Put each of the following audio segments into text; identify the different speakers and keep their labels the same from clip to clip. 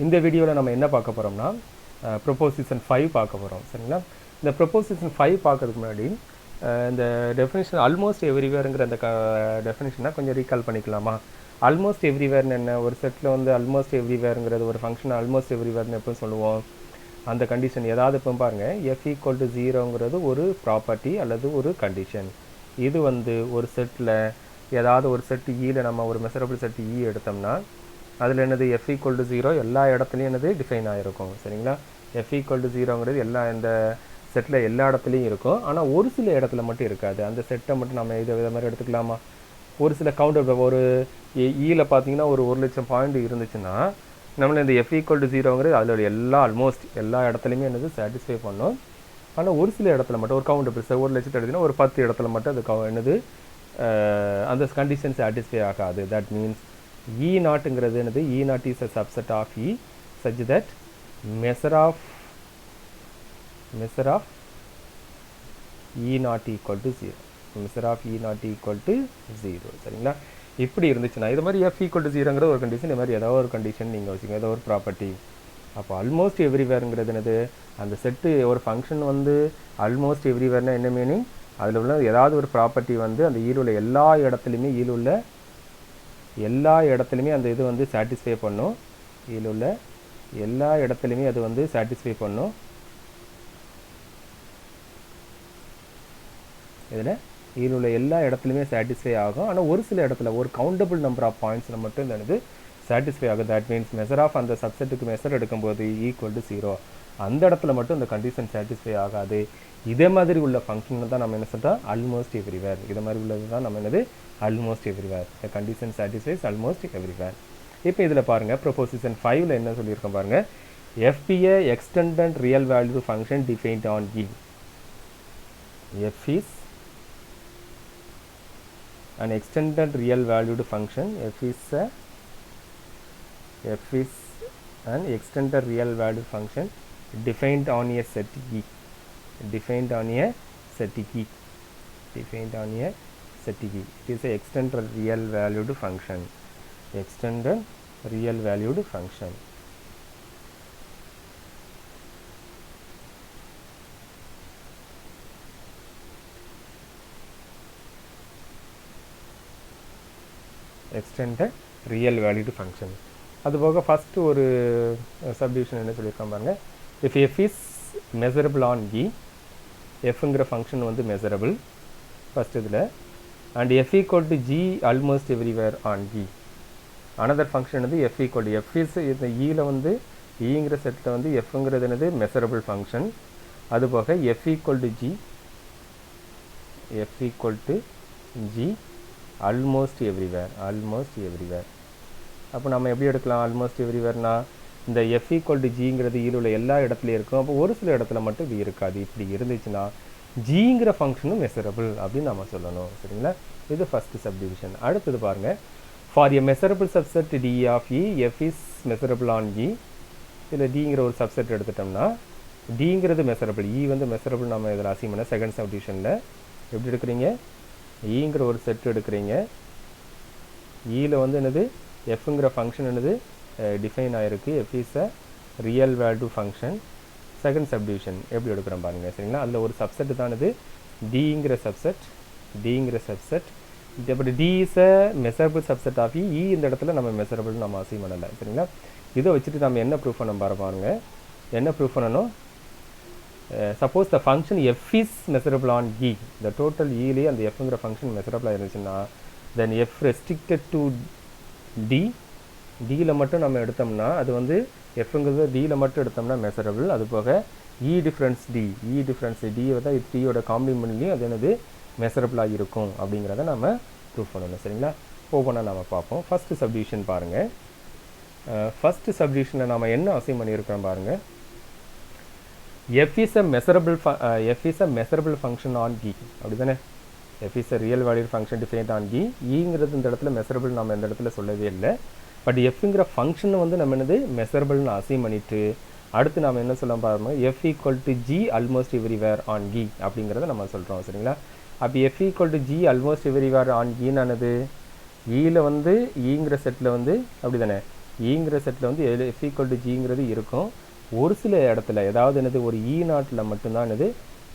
Speaker 1: இந்த வீடியோவில் நம்ம என்ன பார்க்க போகிறோம்னா ப்ரொபோசிஷன் 5 பார்க்க போகிறோம். சரிங்களா? இந்த ப்ரொபோசிஷன் 5 பார்க்கறதுக்கு முன்னாடி இந்த டெஃபினிஷன் ஆல்மோஸ்ட் எவ்ரிவேருங்கிற அந்த டெஃபினிஷனை கொஞ்சம் ரீகால் பண்ணிக்கலாமா? ஆல்மோஸ்ட் எவ்ரிவேர்னு என்ன? ஒரு செட்டில் வந்து ஆல்மோஸ்ட் எவ்ரிவேருங்கிறது ஒரு ஃபங்க்ஷன் ஆல்மோஸ்ட் எவ்ரிவேர்னு எப்போ சொல்லுவோம்? அந்த கண்டிஷன் ஏதாவது இப்போ பாருங்கள், எஃப் ஈக்குவல் டு 0ங்கிறது ஒரு ப்ராப்பர்ட்டி அல்லது ஒரு கண்டிஷன். இது வந்து ஒரு செட்டில் ஏதாவது ஒரு செட்டு ஈயில் நம்ம ஒரு மெசரபிள் செட்டு ஈ எடுத்தோம்னா அதில் என்னது எஃப் ஈக்குவல் டு 0 எல்லா இடத்துலையும் என்னது டிஃபைன் ஆகிருக்கும். சரிங்களா? எஃப் ஈக்குவல் டு 0ங்கிறது எல்லா இந்த செட்டில் எல்லா இடத்துலையும் இருக்கும். ஆனால் ஒரு சில இடத்துல மட்டும் இருக்காது. அந்த செட்டை மட்டும் நம்ம இதை மாதிரி எடுத்துக்கலாமா? ஒரு சில கவுண்டர் ஒரு ஈயில் பார்த்தீங்கன்னா ஒரு 1,00,000 பாயிண்ட் இருந்துச்சுன்னா நம்மள இந்த எஃப் ஈக்குவல் டு 0ங்கிறது அதில் ஆல்மோஸ்ட் எல்லா இடத்துலையுமே என்னது சாட்டிஸ்ஃபை பண்ணும். ஆனால் ஒரு சில இடத்துல மட்டும் ஒரு கவுண்டர் பிரிச்சு 1,00,000 எடுத்துன்னா ஒரு 10 இடத்துல மட்டும் அது என்னது அந்த கண்டிஷன் சாட்டிஸ்ஃபை ஆகாது. தட் மீன்ஸ் E நாட்டுங்கிறது என்னது? E naught is a subset of E such that measure of E naught equal to 0. measure of E naught equal to 0. சரிங்களா? இப்படி இருந்துச்சுன்னா இது மாதிரி F ஈக்குவல் டு 0ங்கிற ஒரு கண்டிஷன், இது மாதிரி ஏதாவது ஒரு கண்டிஷன் நீங்கள் வச்சுக்கோங்க, ஏதோ ஒரு ப்ராப்பர்ட்டி. அப்போ ஆல்மோஸ்ட் எவ்ரிவேருங்கிறது என்னது? அந்த செட்டு ஒரு ஃபங்க்ஷன் வந்து ஆல்மோஸ்ட் எவ்ரிவேர்னா என்ன மீனிங்? அதில் உள்ள ஏதாவது ஒரு ப்ராப்பர்ட்டி வந்து அந்த ஈல் உள்ள எல்லா இடத்துலையுமே எல்லா இடத்துலையுமே அந்த இது வந்து சாட்டிஸ்ஃபை பண்ணும். ஈல் உள்ள எல்லா இடத்துலையுமே அது வந்து சாட்டிஸ்ஃபை பண்ணும். இதில் ஈல் உள்ள எல்லா இடத்துலையுமே சாட்டிஸ்ஃபை ஆகும். ஆனால் ஒரு சில இடத்துல ஒரு கவுண்டபிள் நம்பர் ஆஃப் பாயிண்ட்ஸில் மட்டும் இந்த இது சாட்டிஸ்ஃபை ஆகும். தட் மீன்ஸ் மெசர் ஆஃப் அந்த சப்செட்டுக்கு மெசர் எடுக்கும்போது ஈக்குவல் டு 0 அந்த இடத்துல மட்டும் இந்த கண்டிஷன் சாட்டிஸ்ஃபை ஆகாது. இதே மாதிரி உள்ள ஃபங்க்ஷன் தான் நம்ம என்ன சொல்கிறோம்? Almost everywhere. இதே மாதிரி உள்ளது தான் நம்ம என்னது? Almost everywhere. The condition satisfies almost everywhere. இப்போ இதில் பாருங்கள், ப்ரொபோசிஷன் 5ல் என்ன சொல்லியிருக்கோம் பாருங்கள். F be a extended real value function defined on E. F is an extended real valued function. F is an extended real valued function defined on a set E. Defined on a set E. Defined on a set E. It is a extended real valued function. Extended real valued function. Extended real valued function. அதுபோக first ஒரு subdivision என்ன சொல்லியிருக்கான் பாருங்கள். If F is measurable on E, எஃப்ங்கிற function வந்து measurable first இதில், and F equal to G almost everywhere on E. Another function வந்து F equal to F is இந்த ஈயில் வந்து ஈங்கிற செட்டில் வந்து எஃப்ங்கிறது என்னது? Measurable function. அதுபோக F equal to G almost everywhere. அப்போ நம்ம எப்படி எடுக்கலாம் ஆல்மோஸ்ட் எவ்ரிவேர்னா? இந்த எஃப் ஈக்குவல் டு ஜிங்கிறது ஈல் உள்ள எல்லா இடத்துலையும் இருக்கும். அப்போ ஒரு சில இடத்துல மட்டும் இது இருக்காது. இப்படி இருந்துச்சுன்னா ஜிங்கிற ஃபங்க்ஷனும் மெசரபிள் அப்படின்னு நம்ம சொல்லணும். சரிங்களா? இது ஃபஸ்ட்டு சப்டிவிஷன். அடுத்தது பாருங்கள், for a measurable subset D of E F is measurable on E. இதில் டிங்கிற ஒரு சப்செட் எடுத்துட்டோம்னா டிங்கிறது மெசரபிள், இ வந்து மெசரபிள் நம்ம இதில் அசீம் பண்ண செகண்ட் சப்டிவிஷனில் எப்படி எடுக்கிறீங்க? ஈங்கிற ஒரு செட் எடுக்கிறீங்க. ஈயில் வந்து என்னது? எஃப்ங்கிற ஃபங்க்ஷன் என்னது? டிஃபைன் ஆகிருக்கு. F is a real value function. Second subdivision எப்படி எடுக்கிறோம் பாருங்கள். சரிங்களா? அதில் ஒரு சப்செட் தான் இது டிங்கிற சப்செட். இப்படி D is a measurable subset of E. இந்த இடத்துல நம்ம மெசரபிள் நம்ம அசீம் பண்ணலை. சரிங்களா? இதை வச்சுட்டு நம்ம என்ன ப்ரூஃப் பண்ண பாருங்க. என்ன ப்ரூஃப் பண்ணணும்? suppose the function f is measurable on E, the total E and the fங்கிற function measurable இருந்துச்சுன்னா then f restricted to D, Dல மட்டும் நம்ம எடுத்தோம்னா அது வந்து fங்கிறது Dல மட்டும் எடுத்தோம்னா measurable. அது போக E difference D வந்து Dயோட காம்ப்ளிமெண்ட்லையும் அது என்னது? மெசரபிளாக இருக்கும் அப்படிங்கிறத நம்ம ப்ரூஃப் பண்ணணும். சரிங்களா? ஒவ்வொன்றா நம்ம பார்ப்போம். ஃபஸ்ட்டு சப்டிவிஷன் பாருங்கள். ஃபஸ்ட்டு சப்டிவிஷனில் நம்ம என்ன அசைன் பண்ணியிருக்கிறோம் பாருங்கள். F is a measurable function on E. அப்படி தானே? F is a real valued function defined on E. ஈங்கிறது இந்த இடத்துல மெசரபிள் நம்ம இந்த இடத்துல சொல்லவே இல்லை. பட் எஃப்ங்கிற ஃபங்க்ஷனை வந்து நம்ம என்னது? மெசரபிள்னு அசைன் பண்ணிவிட்டு அடுத்து நம்ம என்ன சொல்ல பாருங்க, F equal to G almost everywhere on E அப்படிங்கிறத நம்ம சொல்கிறோம். சரிங்களா? அப்போ F equal to G almost everywhere on ஈனானது ஈயில் வந்து ஈங்கிற செட்டில் வந்து அப்படி தானே ஈங்கிற செட்டில் வந்து எஃப் ஈக்குவல் டு ஜிங்கிறது இருக்கும். ஒரு சில இடத்துல ஏதாவது என்னது ஒரு இ நாட்டில் மட்டும்தான் என்னது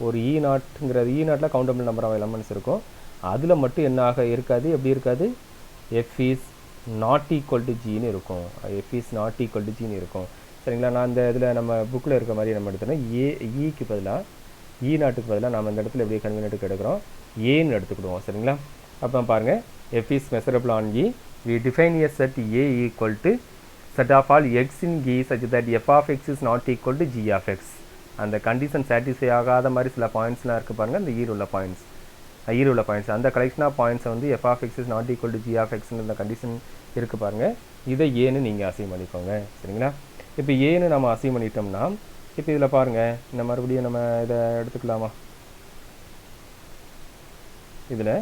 Speaker 1: ஒரு இ நாட்டுங்கிறது இ நாட்டில் கவுண்டபிள் நம்பர் ஆஃப் எலமெண்ட்ஸ் இருக்கும். அதில் மட்டும் என்னாக இருக்காது, எப்படி இருக்காது, F is not equal to ஜின்னு இருக்கும். F is not equal to ஜின்னு இருக்கும். சரிங்களா? நான் இந்த இதில் நம்ம புக்கில் இருக்க மாதிரி நம்ம எடுத்தோம்னா ஈக்கு பதிலாக இ நாட்டுக்கு பதிலாக நம்ம இந்த இடத்துல எப்படி கன்வீனியன்ட்டுக்கு எடுக்கிறோம், ஏன்னு எடுத்துக்கிடுவோம். சரிங்களா? அப்போ பாருங்கள், F is measurable on E. we define a set A equal to set of all x in G such that f of x is not equal to g of x. அந்த கண்டிஷன் சாட்டிஸ்ஃபை ஆகாத மாதிரி சில பாயிண்ட்ஸ்லாம் இருக்குது பாருங்கள், இந்த ஈருள்ள points அந்த collection of பாயிண்ட்ஸை வந்து f of x is not equal to g of xன்னு இந்த கண்டிஷன் இருக்குது பாருங்கள். இதை ஏன்னு நீங்கள் அசைன் பண்ணிக்கோங்க. சரிங்களா? இப்போ ஏன்னு நம்ம அசைன் பண்ணிட்டோம்னா இப்போ இதில் பாருங்கள், இந்த மறுபடியும் நம்ம இதை எடுத்துக்கலாமா? இதில்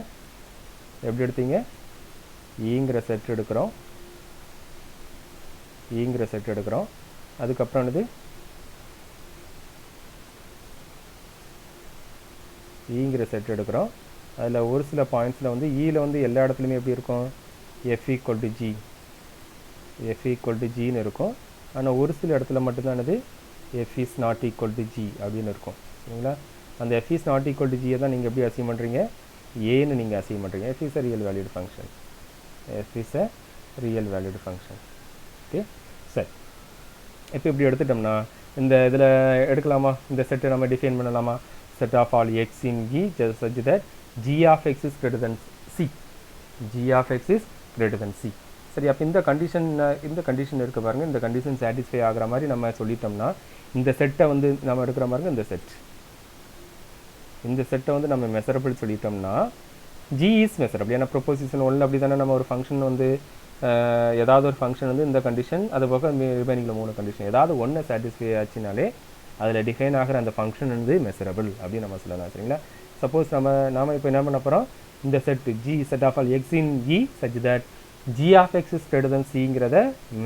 Speaker 1: எப்படி எடுத்தீங்க, ஈங்கிற செட் எடுக்கிறோம், அதுக்கப்புறம் என்னது ஈங்கிற செட் எடுக்கிறோம். அதில் ஒரு சில பாயிண்ட்ஸில் வந்து ஈயில் வந்து எல்லா இடத்துலையுமே எப்படி இருக்கும், எஃப் ஈக்குவல் டு ஜின்னு இருக்கும். ஆனால் ஒரு சில இடத்துல மட்டும்தான் என்னது F is not equal to G அப்படின்னு இருக்கும். சரிங்களா? அந்த F is not equal to ஜியை தான் நீங்கள் எப்படி அசைன் பண்ணுறீங்க, ஏன்னு நீங்கள் அசைன் பண்ணுறீங்க. F is a real valued function. Okay, சரி. இப்போ இப்படி எடுத்துட்டோம்னா இந்த இதில் எடுக்கலாமா, இந்த செட்டை நம்ம டிஃபைன் பண்ணலாமா? Set of all X in E such that G of X is greater than c. சரி, அப்போ இந்த கண்டிஷன் இருக்க பாருங்க, இந்த கண்டிஷன் சாட்டிஸ்ஃபை ஆகிற மாதிரி நம்ம சொல்லிட்டோம்னா இந்த செட்டை வந்து நம்ம எடுக்கிற பாருங்க, இந்த செட்டை வந்து நம்ம மெசரபிள் சொல்லிட்டோம்னா ஜி இஸ் மெசரபிள். ஏன்னா ப்ரொபோசிஷன் 1 அப்படி தானே, நம்ம ஒரு ஃபங்க்ஷன் வந்து ஏதாவது ஒரு ஃபங்க்ஷன் வந்து இந்த கண்டிஷன், அது போக ரிமைனிங்கில் 3 கண்டிஷன் ஏதாவது ஒன்று சாட்டிஸ்ஃபை ஆச்சுனாலே அதில் டிஃபைன் ஆகிற அந்த ஃபங்க்ஷன் வந்து மெசரபிள் அப்படின்னு நம்ம சொல்லலாம். சரிங்களா? சப்போஸ் நாம இப்போ என்ன பண்ண போகிறோம், இந்த set of all X in E such that G of X is greater than சிங்கிறத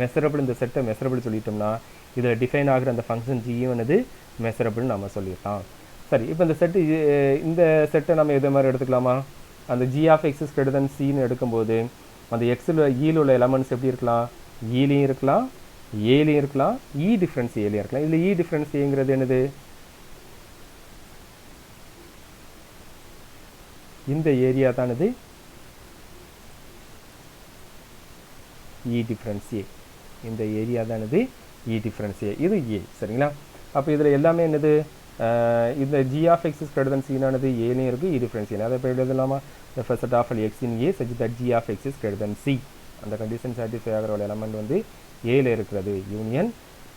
Speaker 1: மெசரபிள், இந்த செட்டை மெசரபிள் சொல்லிட்டோம்னா இதில் டிஃபைன் ஆகிற அந்த ஃபங்க்ஷன் ஜியும் வந்து மெசரபிள்னு நம்ம சொல்லிடலாம். சரி, இப்போ இந்த செட்டை நம்ம எது மாதிரி எடுத்துக்கலாமா, அந்த G of X is greater than சின்னு எடுக்கும்போது அந்த எக்ஸில் ஈயில் உள்ள எலமெண்ட்ஸ் எப்படி இருக்கலாம், ஈலையும் இருக்கலாம், ஏலையும் இருக்கலாம், இ டிஃப்ரென்ஸ் ஏலையும் இருக்கலாம். இதில் இ டிஃப்ரென்ஸ் ஏங்கிறது என்னது, இந்த ஏரியா தானது இ டிஃப்ரென்ஸ் ஏ, இந்த ஏரியா தானது இ டிஃப்ரென்ஸ் ஏ, இது ஏ. சரிங்களா? அப்போ இதில் எல்லாமே என்னது, இந்த G of X is greater than சினானது ஏலையும் இருக்குது, இ டிஃப்ரென்ஸ் ஏ. அதை இப்போ எழுதலாமா, the first set of x in A such that g of x is greater than c. அந்த கண்டிஷன் சாட்டிஸ்ஃபை ஆகிற ஒரு எலமெண்ட் வந்து ஏல இருக்கிறது யூனியன்,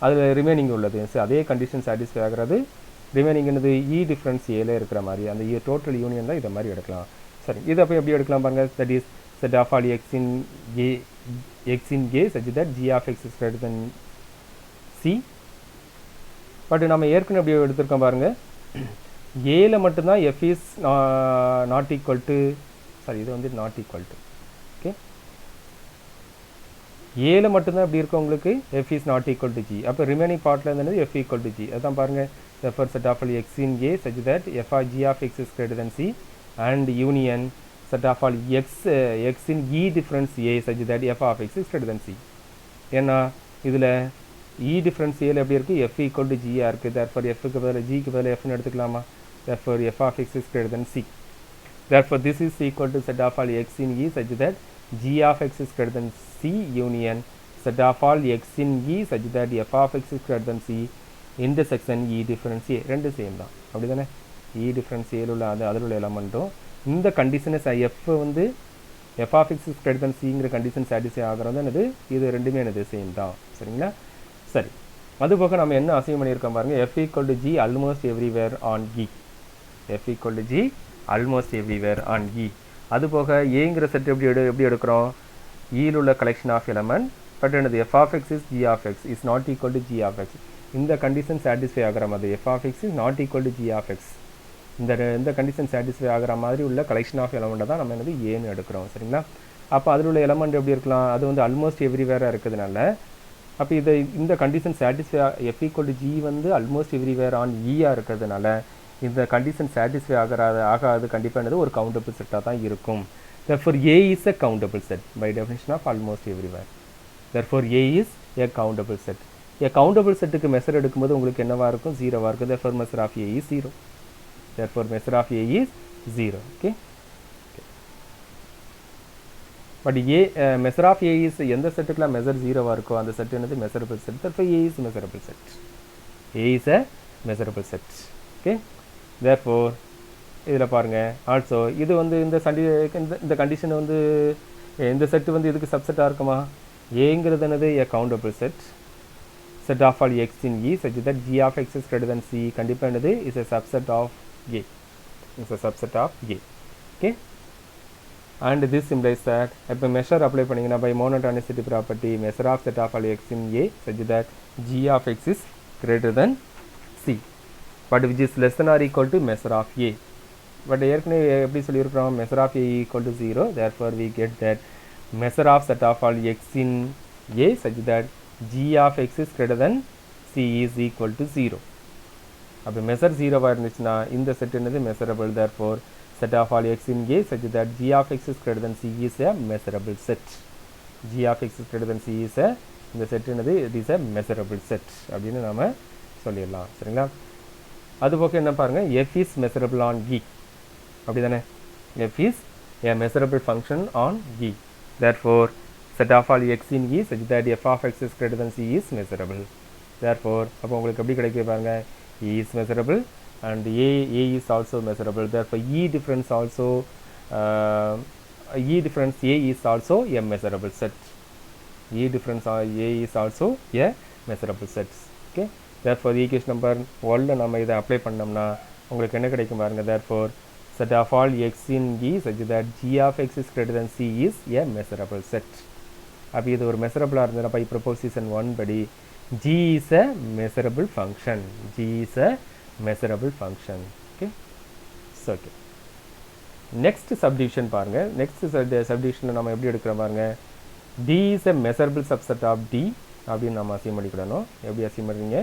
Speaker 1: அதில் ரிமைனிங் உள்ளது அதே கண்டிஷன் சாட்டிஸ்ஃபை ஆகிறது, ரிமைனிங் என்னது இ டிஃப்ரென்ஸ் ஏல இருக்கிற மாதிரி அந்த டோட்டல் யூனியன் தான் இதை மாதிரி எடுக்கலாம். சரி, இதை அப்போ எப்படி எடுக்கலாம் பாருங்கள், that is set of all X in A such that g of x is greater than c. But நம்ம ஏற்கனவே எப்படி எடுத்திருக்கோம் பாருங்கள், ஏல மட்டும்தான் f is not equal to, sorry இது வந்து நாட் ஈக்குவல் டு, ஓகே, ஏல மட்டும்தான் எப்படி இருக்கும் உங்களுக்கு F is not equal to G. அப்போ ரிமைனிங் பார்ட்டில் இருந்தது எஃப் ஈக்குவல் டு ஜி. அதான் பாருங்கள், therefore set of all x in A such that f of g of x is greater than c and union set of all x in E difference A such that f of x is greater than c. ஏன்னா இதில் E difference A எப்படி இருக்குது, f equal to g இருக்குது. therefore fக்கு பதில் gக்கு பதில் fன்னு எடுத்துக்கலாமா, therefore f of x is greater than c. therefore this is equal to set of all x in E such that g of x is greater than c union set of all x in E such that f of x is greater than c intersection E difference A. ரெண்டு same தான், அப்படி தானே. E difference A உள்ள அதில் உள்ள எலமெண்ட்டும் இந்த கண்டிஷனை f வந்து f of x is greater than cங்கிற கண்டிஷன் சாட்டிஸ்ஃபை ஆகிறது என்னது, இது ரெண்டுமே என்னது சேம் தான். சரிங்களா? சரி, அதுபோக நம்ம என்ன அசைன் பண்ணியிருக்கோம் பாருங்கள், f equal to g almost everywhere on E. f equal to g almost everywhere on E. அதுபோக ஏங்கிற செட் எப்படி எடுக்கிறோம், ஈயில் உள்ள கலெக்ஷன் ஆஃப் எலமெண்ட், பட் என்னது f of x is g of x is not equal to g of x. இந்த condition satisfy ஆகிற மாதிரி f of x is not equal to g of x, இந்த condition satisfy ஆகிற மாதிரி உள்ள collection of எலமெண்ட்டை தான் நம்ம என்னது ஏன்னு எடுக்கிறோம். சரிங்களா? அப்போ அதில் உள்ள எலமெண்ட் எப்படி இருக்கலாம், அது வந்து ஆல்மோஸ்ட் எவ்ரிவேராக இருக்கிறதுனால அப்போ இந்த condition satisfy f equal to g வந்து ஆல்மோஸ்ட் எவ்ரிவேர் ஆன் ஈயாக இருக்கிறதுனால இந்த கண்டிஷன் சாட்டிஸ்ஃபை ஆகாது கண்டிப்பாக என்னது ஒரு கவுண்டபிள் செட்டாக தான் இருக்கும். therefore A is a countable set by definition of almost everywhere. therefore A is a countable set. A countable செட்டுக்கு மெஷர் எடுக்கும்போது உங்களுக்கு என்னவா இருக்கும்? 0வா இருக்கும். therefore measure of A is 0. therefore measure of A is 0. okay. But measure of A is எந்த செட்டுக்குலாம் measure 0வா இருக்கோ அந்த set என்னது? Measurable set. therefore A is measurable set. A is a measurable set. okay. therefore இதில் பாருங்க also இது வந்து இந்த condition வந்து இந்த செட்டு வந்து இதுக்கு சப்செட்டாக இருக்குமா? ஏங்கிறது என்னது? a countable set. set of all x in E such that g of x is greater than c கண்டிப்பாக என்னது? is a subset of A. is a subset of A. okay. and this implies that இப்போ measure apply பண்ணிங்கன்னா by monotonicity property measure of set of all x in A such that g of x is greater than c but which is less than or equal to measure of A. but ஏற்கனவே எப்படி சொல்லியிருக்கிறோம்? measure of A equal to 0. therefore we get that measure of set of all x in A such that g of x is greater than c is equal to 0. அப்போ measure 0வா இருந்துச்சுன்னா இந்த set என்னது? measurable. therefore set of all x in A such that g of x is greater than c is a measurable set. g of x is greater than c is a இந்த set என்னது? it is a measurable set அப்படின்னு நாம சொல்லிடலாம். சரிங்களா? அதுபோக என்ன பாருங்க? f is measurable on E. அப்படிதானே? f is a measurable function on E. therefore set of all x in E such that f of x is greater than c is measurable. therefore அப்போ உங்களுக்கு எப்படி கிடைக்குது பாருங்க? E is measurable and A is also measurable. therefore E difference A is also a measurable set. E difference A is also a measurable set. okay. therefore equation number 1 நம்ம இதை apply பண்ணோம்னா உங்களுக்கு என்ன கிடைக்கும் பாருங்க? therefore set of all x in E such that g of x is greater than c is a measurable set. அப்போ இது ஒரு மெஷரபிளாக இருந்ததுன்னா by proposition 1 படி g is a measurable function. g is a measurable function. okay. so okay. next subdivision பாருங்க. next subdivision நம்ம எப்படி எடுக்கிறோம் பாருங்க? d is a measurable subset of D அப்படின்னு நம்ம அசீம் பண்ணிக்கணும். எப்படி அசீம் பண்ணுறீங்க?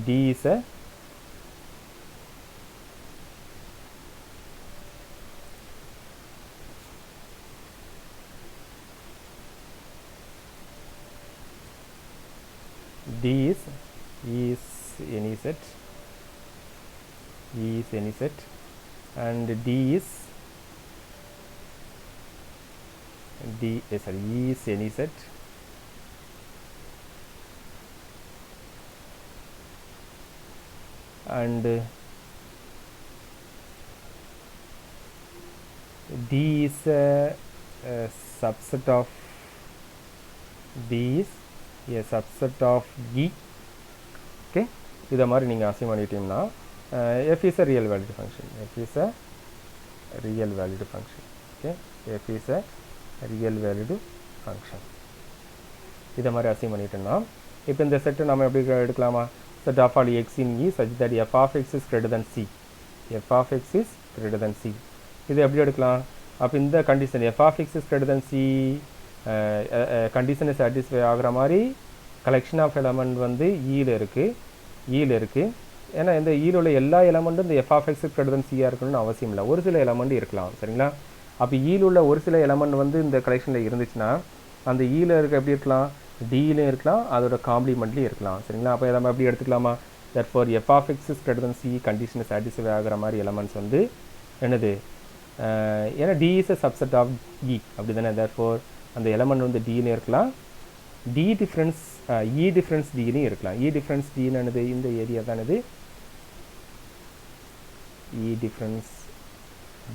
Speaker 1: d is a D is any set. E is any set and E is any set and D is a subset of a subset of E. okay. இதை மாதிரி நீங்கள் அசீம் பண்ணிட்டீங்கன்னா f is a real valued function. f is a real valued function. okay. f is a real valued function. இதை மாதிரி அசீம் பண்ணிட்டோம்னா இப்போ இந்த செட்டை நம்ம எப்படி எடுக்கலாமா? set of all x in E such that f of x is greater than c. f of x is greater than c. இது எப்படி எடுக்கலாம்? அப்போ இந்த condition f of x is greater than c கண்டிஷனை சாட்டிஸ்ஃபை ஆகிற மாதிரி collection of element வந்து ஈல இருக்குது. ஏன்னா இந்த ஈல உள்ள எல்லா எலமெண்ட்டும் இந்த f of x greater than c இருக்கணும்னு அவசியம் இல்லை. ஒரு சில எலமெண்ட் இருக்கலாம். சரிங்களா? அப்போ ஈல உள்ள ஒரு சில எலமெண்ட் வந்து இந்த கலெக்ஷனில் இருந்துச்சுன்னா அந்த ஈல இருக்க எப்படி இருக்கலாம்? டிலையும் இருக்கலாம், அதோட காம்ப்ளிமெண்ட்லேயும் இருக்கலாம். சரிங்களா? அப்போ நம்ம எப்படி எடுத்துக்கலாமா? therefore f of x is greater than c கண்டிஷனை சாட்டிஸ்ஃபை ஆகிற மாதிரி எலமெண்ட்ஸ் வந்து என்னது? ஏன்னா d is a subset of E அப்படி தானே? therefore அந்த எலமெண்ட் வந்து டிலையும் இருக்கலாம், E டிஃப்ரென்ஸ் டிலையும் இருக்கலாம். E டிஃப்ரென்ஸ் டின்னு இந்த ஏரியா தான் இது E டிஃப்ரென்ஸ்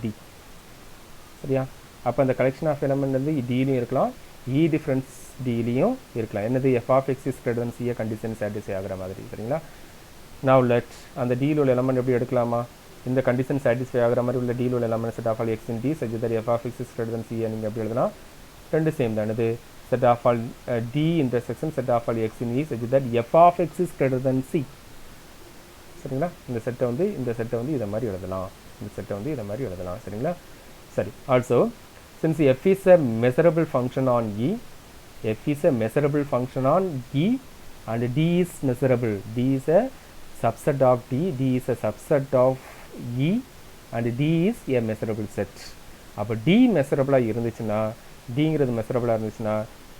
Speaker 1: டி. சரியா? அப்போ அந்த கலெக்ஷன் ஆஃப் எலமெண்ட் வந்து டிலையும் இருக்கலாம், E டிஃப்ரென்ஸ் டிலையும் இருக்கலாம். என்னது? f of x is greater than c condition satisfy ஆகிற மாதிரி. சரிங்களா? now let அந்த டியில் உள்ள எலமெண்ட் எப்படி எடுக்கலாமா? இந்த கண்டிஷன் சாட்டிஸ்ஃபை ஆகிற மாதிரி உள்ள டியில் உள்ள element set of all x in D such that f of x is greater than c நீங்கள் எப்படி எழுதலாம்? ரெண்டு சேம் தான். இது set of all D intersection set of all x in E such that f of x is greater than c. சரிங்களா? இந்த செட்டை வந்து இதை மாதிரி எழுதலாம். சரிங்களா? சரி. also since f is a measurable function on E and D is measurable, D is a subset of D is a subset of E and D is a measurable set. அப்போ D மெஷரபிளாக இருந்துச்சுன்னா, Dங்கிறது மெஷரபிளாக இருந்துச்சுன்னா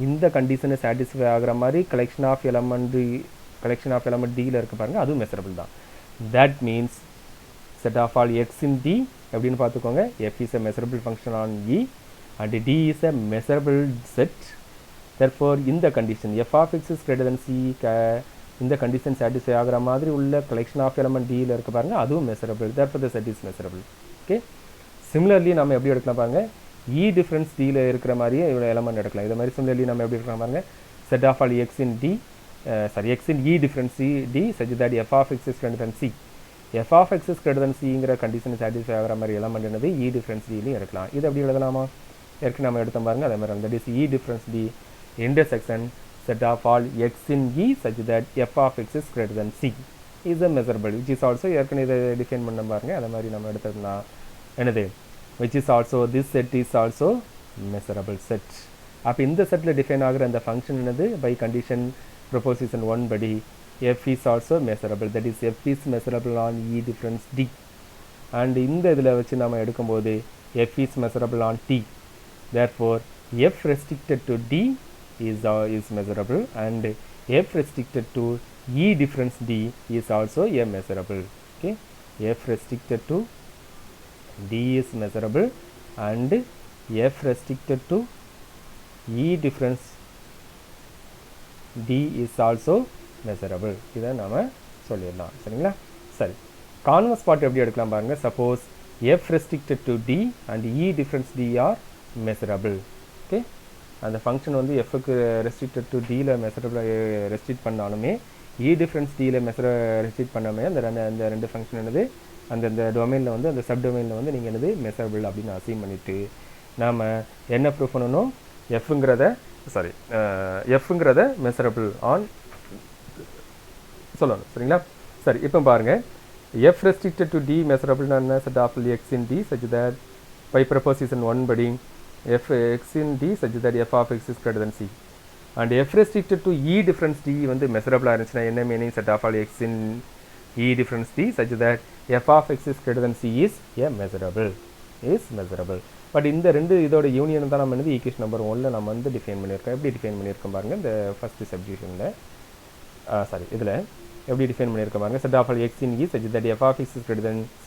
Speaker 1: இந்த கண்டிஷனை satisfy ஆகிற மாதிரி collection of element டியில் இருக்க பாருங்கள், அதுவும் மெசரபிள் தான். That means set of all x in D எப்படின்னு பார்த்துக்கோங்க. f is a measurable function on E and D is a measurable set. Therefore இந்த condition f of x is greater than c இந்த condition satisfy ஆகிற மாதிரி உள்ள collection of element D ல இருக்க பாருங்க, அதுவும் measurable. Therefore the set is measurable. Okay. Similarly நம்ம எப்படி எடுக்கலாம் பாருங்க, E difference D ல இருக்கிற மாதிரியே இவ்வளோ எலமெண்ட் எடுக்கலாம். இதே மாதிரி similarly நம்ம எப்படி எடுக்கலாம் பாருங்க, set of all x in D x in E difference D such that f of x is greater than c. f of x is greater than cங்கிற கண்டிஷன் சாட்டிஸ்ஃபை ஆகிற மாதிரி எலமெண்ட் என்னது E difference Dலையும் எடுக்கலாம். இது எப்படி எழுதலாமா, ஏற்கனவே நம்ம எடுத்தோம் பாருங்க, அதே மாதிரி that is E difference D intersection set of all x in E such that f of x is greater than c is a measurable which is also ஏற்கனவே இதை டிஃபைன் பண்ண பாருங்க, அதே மாதிரி நம்ம எடுத்தோம்னா என்னது which is also this set is also measurable set. அப்போ இந்த செட்டில் டிஃபைன் ஆகிற அந்த ஃபங்க்ஷன் என்னது by condition proposition 1 படி f is also measurable, that is f is measurable on E difference D. and இந்த இதில் வச்சு நம்ம எடுக்கும்போது f is measurable on T. therefore f restricted to D is measurable and f restricted to E difference D is also a measurable. Okay, f restricted to D is measurable and f restricted to E difference D is also measurable. இதை நாம சொல்லிடலாம். சரிங்களா? சரி, converse part எப்படி எடுக்கலாம் பாருங்க. Suppose f restricted to D and E difference D are measurable. Okay, அந்த function வந்து எஃப்க்கு ரெஸ்ட்ரிக்டட் டு டியில் மெசரபிள் ரெஸ்ட்ரிக்ட் பண்ணாலுமே E difference Dயில் ரெஸ்ட்ரிக்ட் பண்ணாமே அந்த ரெண்டு ஃபங்க்ஷன் என்னது அந்த டொமைனில் வந்து அந்த சப் டொமைனில் வந்து நீங்கள் என்னது மெசரபிள் அப்படின்னு அசீம் பண்ணிவிட்டு நாம் என்ன ப்ரூஃப் பண்ணணும், எஃப்ங்கிறத மெசரபிள் ஆன் சொல்லணும். சரிங்களா? சரி, இப்போ பாருங்கள், f restricted to D measurable என்ன, set of x in D such that by proposition 1 படி f x in D such that f of x is greater than c and f restricted to E difference D வந்து measurable இருந்துச்சுன்னா என்ன meaning, set of all x in E difference D such that f of x is greater than c is a measurable. But இந்த ரெண்டு இதோட union தான் நம்ம வந்து equation number 1ல் நம்ம வந்து டிஃபைன் பண்ணியிருக்கோம். எப்படி டிஃபைன் பண்ணியிருக்கோம் பாருங்கள், இந்த ஃபர்ஸ்ட் சப்டிவிஷனில் இதில் எப்படி டிஃபைன் பண்ணியிருக்கோம் பாருங்கள். set of all x in E such that f of x is greater than c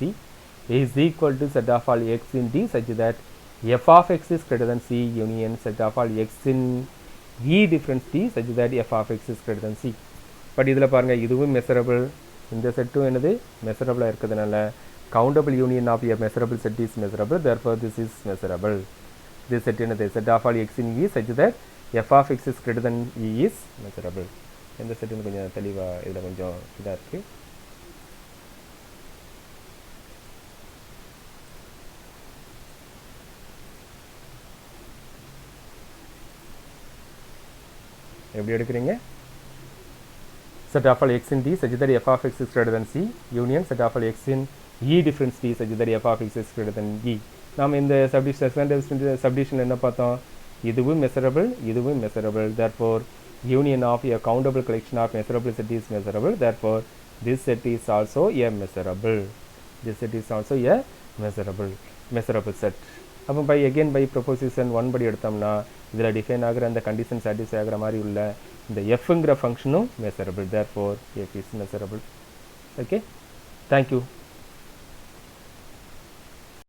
Speaker 1: is equal to set of all x in D such that f of x is greater than c union set of all x in E difference D such that f of x is greater than c. But இதில் பாருங்கள், இதுவும் measurable, இந்த செட்டும் என்னது மெசரபிளாக இருக்கிறதுனால countable union of a measurable set is measurable, therefore this is measurable. This set என்னது, set of all x in E such that f of x is greater than E is measurable. இந்த செட்டுன்னு கொஞ்சம் தெளிவாக இதில் கொஞ்சம் இதாக இருக்குது. எப்படி எடுக்கிறீங்க, set of all x in D such that f of x is greater than c union set of all x in E difference D such that f of x is greater than E. நாம் இந்த submission என்ன பார்த்தோம், இதுவும் measurable, இதுவும் measurable, therefore union of a countable collection of measurable set is measurable, therefore this set is also a measurable. This set is also a measurable set. அப்போ by proposition 1 படி எடுத்தோம்னா இதில் டிஃபைன் ஆகிற அந்த கண்டிஷன் சாட்டிஸ்ஃபை ஆகிற மாதிரி உள்ள இந்த எஃப்ங்கிற ஃபங்க்ஷனும் measurable, therefore f is measurable. Okay, thank you.